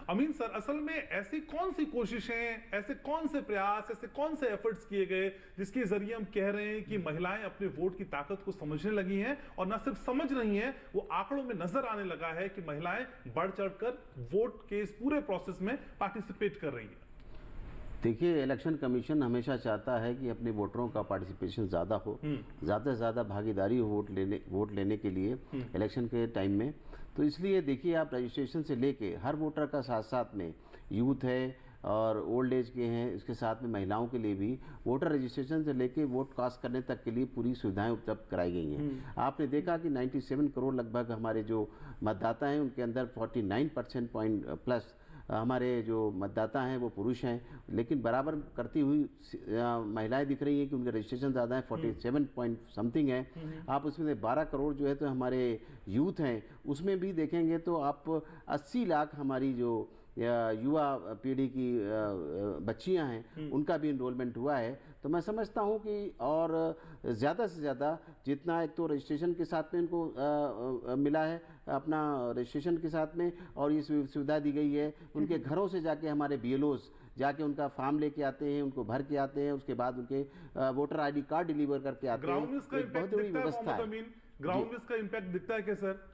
अमीन sir, असल में ऐसी कौन सी कोशिशें, ऐसे कौन से प्रयास, ऐसे कौन से एफर्ट्स किए गए जिसके जरिए हम कह रहे हैं कि महिलाएं अपने वोट की ताकत को समझने लगी हैं, और न सिर्फ समझ रही हैं, वो आंकड़ों में नजर आने लगा है कि महिलाएं बढ़ चढ़कर वोट के इस पूरे प्रोसेस में पार्टिसिपेट कर रही हैं? देखिए, इलेक्शन कमीशन हमेशा चाहता है कि अपने वोटरों का पार्टिसिपेशन ज़्यादा हो, ज़्यादा से ज़्यादा भागीदारी हो वोट लेने के लिए इलेक्शन के टाइम में। तो इसलिए देखिए, आप रजिस्ट्रेशन से लेके हर वोटर का साथ साथ में यूथ है और ओल्ड एज के हैं, इसके साथ में महिलाओं के लिए भी वोटर रजिस्ट्रेशन से लेके वोट कास्ट करने तक के लिए पूरी सुविधाएं उपलब्ध कराई गई हैं। आपने देखा कि 97 करोड़ लगभग हमारे जो मतदाता हैं, उनके अंदर 49% पॉइंट प्लस हमारे जो मतदाता हैं वो पुरुष हैं, लेकिन बराबर करती हुई महिलाएं दिख रही हैं कि उनके रजिस्ट्रेशन ज़्यादा है, 47 पॉइंट समथिंग है। आप उसमें से 12 करोड़ जो है तो हमारे यूथ हैं, उसमें भी देखेंगे तो आप 80 लाख हमारी जो युवा पीढ़ी की बच्चियां हैं, उनका भी इनरोलमेंट हुआ है। तो मैं समझता हूं कि और ज़्यादा से ज़्यादा जितना एक तो रजिस्ट्रेशन के साथ में इनको मिला है, अपना रजिस्ट्रेशन के साथ में, और ये सुविधा दी गई है, उनके घरों से जाके हमारे BLOs जाके उनका फॉर्म लेके आते हैं, उनको भर के आते हैं, उसके बाद उनके वोटर ID कार्ड डिलीवर करके आते हैं। बहुत बड़ी व्यवस्था है। ग्राउंड में इसका इम्पैक्ट दिखता है क्या सर?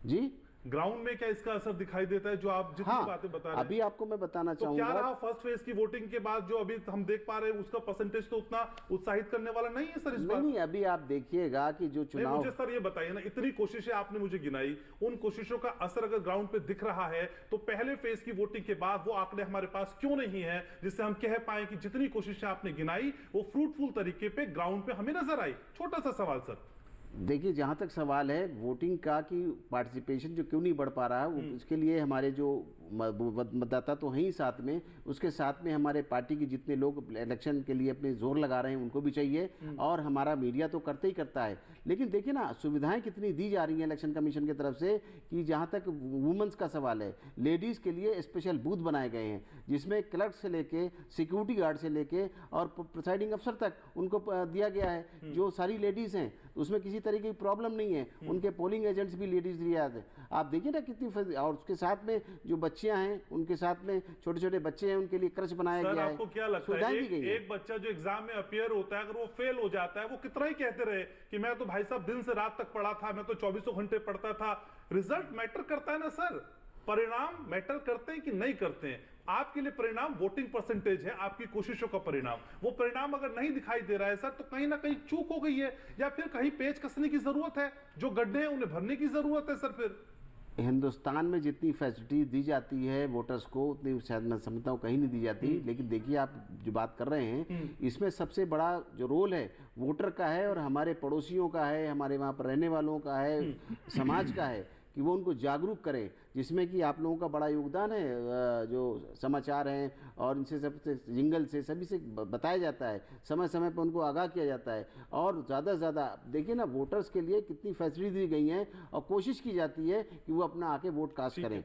जी, ग्राउंड में क्या इसका असर दिखाई देता है, जो आप जितनी बातें बता रहे हैं? अभी आपको मैं बताना चाहूंगा। तो क्या रहा फर्स्ट फेज की वोटिंग के बाद जो अभी हम देख पा रहे हैं, उसका परसेंटेज तो उतना उत्साहित करने वाला नहीं है सर इस बार? नहीं, अभी आप देखिएगा कि जो चुनाव, मुझे सर ये बताइए ना, इतनी कोशिशें आपने मुझे गिनाई, उन कोशिशों का असर अगर ग्राउंड पे दिख रहा है, तो पहले फेज की वोटिंग के बाद वो आंकड़े हमारे पास क्यों नहीं है जिससे हम कह पाए कि जितनी कोशिशें आपने गिनाई वो फ्रूटफुल तरीके पे ग्राउंड पे हमें नजर आई? छोटा सा सवाल सर। देखिए, जहाँ तक सवाल है वोटिंग का कि पार्टिसिपेशन जो क्यों नहीं बढ़ पा रहा है, उसके लिए हमारे जो मतदाता तो हैं ही साथ में, उसके साथ में हमारे पार्टी के जितने लोग इलेक्शन के लिए अपने जोर लगा रहे हैं उनको भी चाहिए, और हमारा मीडिया तो करते ही करता है। लेकिन देखिए ना, सुविधाएं कितनी दी जा रही हैं इलेक्शन कमीशन की तरफ से, कि जहाँ तक वुमेंस का सवाल है, लेडीज़ के लिए स्पेशल बूथ बनाए गए हैं, जिसमें क्लर्क से लेके सिक्योरिटी गार्ड से लेके और प्रिसाइडिंग अफसर तक उनको दिया गया है, जो सारी लेडीज़ हैं, उसमें किसी तरीके की प्रॉब्लम नहीं है। उनके पोलिंग एजेंट्स भी लेडीज दिए जाते हैं। आप देखिए ना कितनी, और उसके साथ में जो बच्चियां हैं, उनके साथ में छोटे छोटे बच्चे हैं, उनके लिए क्रच बनाया गया है। आपको क्या लगता है एक बच्चा जो एग्जाम में अपीयर होता है, अगर वो फेल हो जाता है, वो कितना ही कहते रहे कि मैं तो भाई साहब दिन से रात तक पढ़ा था, मैं तो 24 घंटे पढ़ता था। रिजल्ट मैटर करता है ना सर, परिणाम मैटर करते हैं कि नहीं करते हैं? आपके लिए परिणाम वोटिंग परसेंटेज है, आपकी कोशिशों का परिणाम। वो परिणाम अगर नहीं दिखाई दे रहा है सर, तो कहीं ना कहीं चूक हो गई है, या फिर कहीं पेच कसने की जरूरत है, जो गड्ढे हैं उन्हें भरने की जरूरत है सर। फिर हिंदुस्तान में जितनी फैसिलिटी दी जाती है वोटर्स को, उतनी शायद मैं समझता हूँ कहीं नहीं दी जाती। लेकिन देखिए, आप जो बात कर रहे हैं, इसमें सबसे बड़ा जो रोल है वोटर का है, और हमारे पड़ोसियों का है, हमारे वहाँ पर रहने वालों का है, समाज का है, कि वो उनको जागरूक करें, जिसमें कि आप लोगों का बड़ा योगदान है। जो समाचार हैं और इनसे सबसे जिंगल से सभी से बताया जाता है, समय समय पर उनको आगाह किया जाता है, और ज़्यादा से ज़्यादा देखिए ना, वोटर्स के लिए कितनी फैसिलिटी दी गई हैं, और कोशिश की जाती है कि वो अपना आके वोट कास्ट करें।